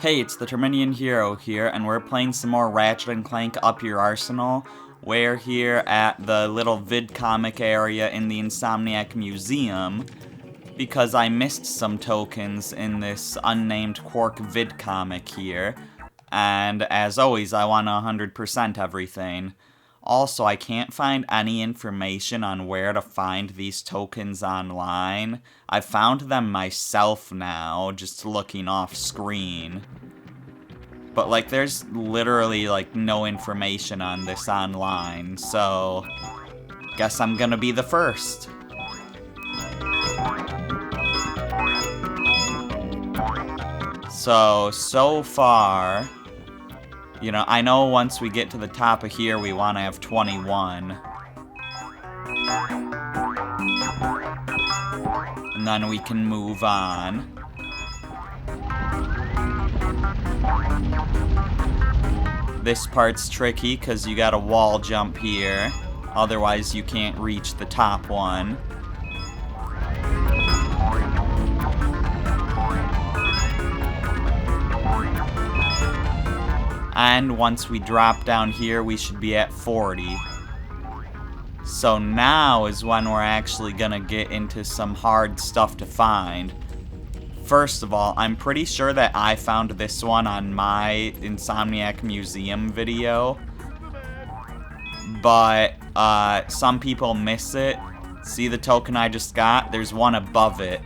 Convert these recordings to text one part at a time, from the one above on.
Hey, it's the Terminian Hero here, and we're playing some more Ratchet and Clank Up Your Arsenal. We're here at the little vid-comic area in the Insomniac Museum, because I missed some tokens in this Unnamed Qwark vid-comic here, and as always, I want to 100% everything. Also, I can't find any information on where to find these tokens online. I found them myself now, just looking off screen. But, like, there's literally, like, no information on this online, so guess I'm gonna be the first. So far, you know, I know once we get to the top of here, we want to have 21. And then we can move on. This part's tricky because you gotta wall jump here. Otherwise, you can't reach the top one. And once we drop down here, we should be at 40. So now is when we're actually gonna get into some hard stuff to find. First of all, I'm pretty sure that I found this one on my Insomniac Museum video. But some people miss it. See the token I just got? There's one above it.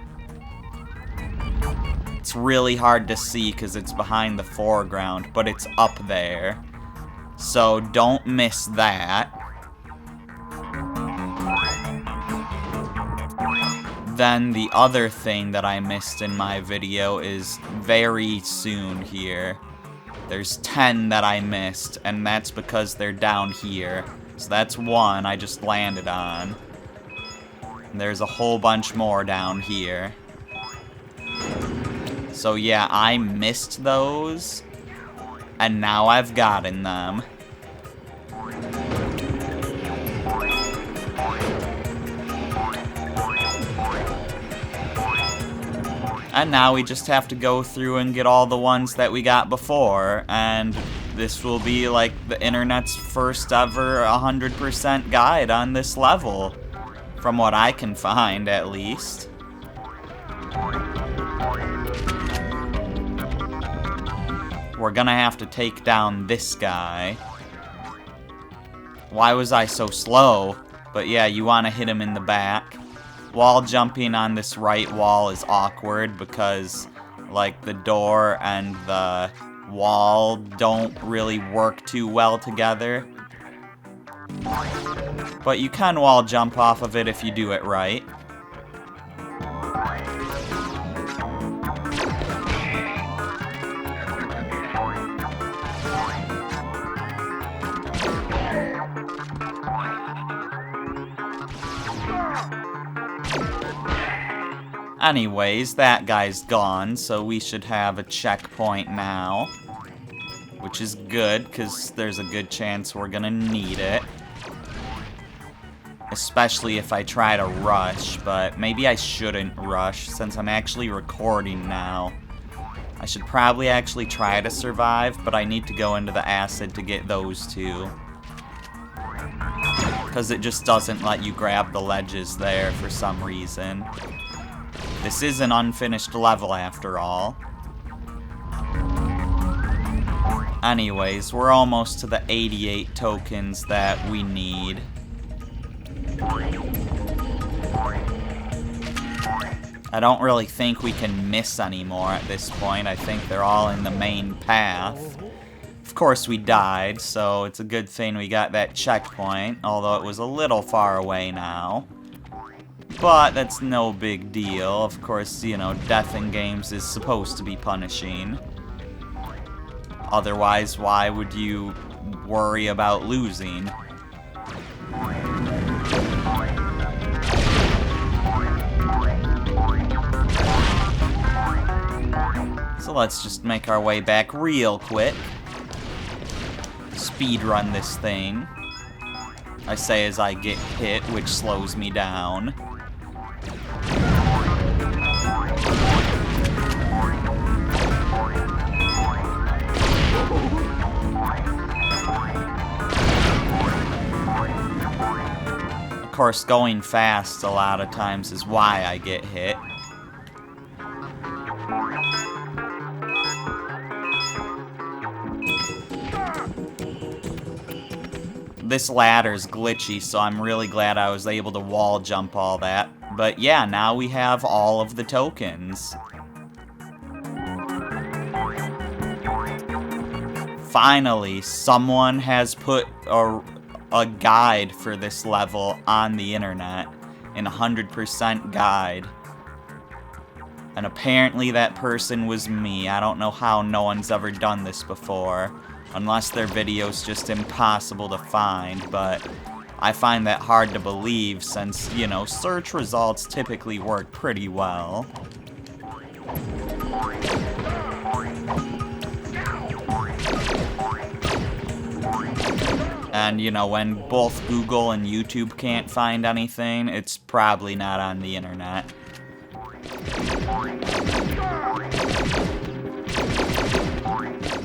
It's really hard to see because it's behind the foreground, but it's up there. So don't miss that. Then the other thing that I missed in my video is very soon here. There's 10 that I missed, and that's because they're down here. So that's one I just landed on. And there's a whole bunch more down here. So yeah, I missed those, and now I've gotten them. And now we just have to go through and get all the ones that we got before, and this will be like the internet's first ever 100% guide on this level, from what I can find at least. We're gonna have to take down this guy. Why was I so slow? But yeah, you want to hit him in the back. Wall jumping on this right wall is awkward because, like, the door and the wall don't really work too well together. But you can wall jump off of it if you do it right. Anyways, that guy's gone, so we should have a checkpoint now. Which is good, because there's a good chance we're gonna need it. Especially if I try to rush, but maybe I shouldn't rush, since I'm actually recording now. I should probably actually try to survive, but I need to go into the acid to get those two. Because it just doesn't let you grab the ledges there for some reason. This is an unfinished level after all. Anyways, we're almost to the 88 tokens that we need. I don't really think we can miss anymore at this point. I think they're all in the main path. Of course we died, so it's a good thing we got that checkpoint, although it was a little far away now. But that's no big deal. Of course, you know, death in games is supposed to be punishing. Otherwise, why would you worry about losing? So let's just make our way back real quick. Speedrun this thing. I say as I get hit, which slows me down. course, going fast a lot of times is why I get hit. This ladder's glitchy, so I'm really glad I was able to wall jump all that. But yeah, now we have all of the tokens. Finally, someone has put a guide for this level on the internet. An 100% guide. And apparently that person was me. I don't know how no one's ever done this before. Unless their video's just impossible to find, but I find that hard to believe since, you know, search results typically work pretty well. And, you know, when both Google and YouTube can't find anything, it's probably not on the internet.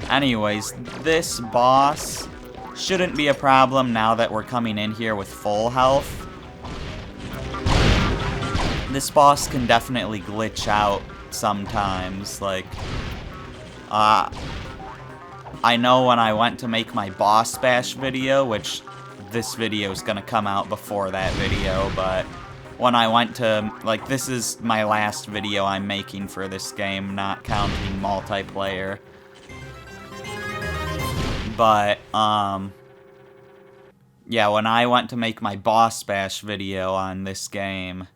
Anyways, this boss shouldn't be a problem now that we're coming in here with full health. This boss can definitely glitch out sometimes, like, I know when I went to make my boss bash video, which this video is gonna come out before that video, but when I went to, like, this is my last video I'm making for this game, not counting multiplayer. But, yeah, when I went to make my boss bash video on this game,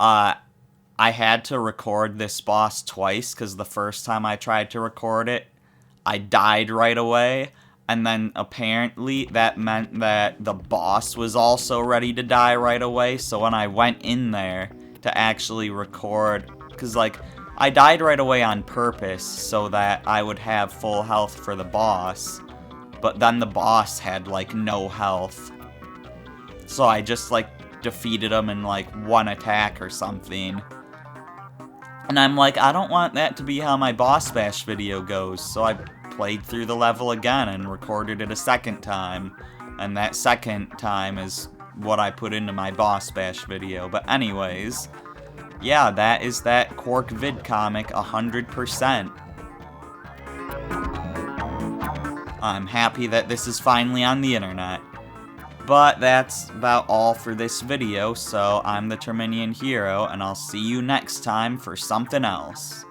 I had to record this boss twice, because the first time I tried to record it, I died right away, and then apparently that meant that the boss was also ready to die right away, so when I went in there to actually record, because, like, I died right away on purpose so that I would have full health for the boss, but then the boss had, like, no health. So I just, like, defeated him in, like, one attack or something. And I'm like, I don't want that to be how my boss bash video goes, so I played through the level again and recorded it a second time. And that second time is what I put into my boss bash video. But anyways, yeah, that is that Qwark vid-comic 100%. I'm happy that this is finally on the internet. But that's about all for this video, so I'm the Terminian Hero, and I'll see you next time for something else.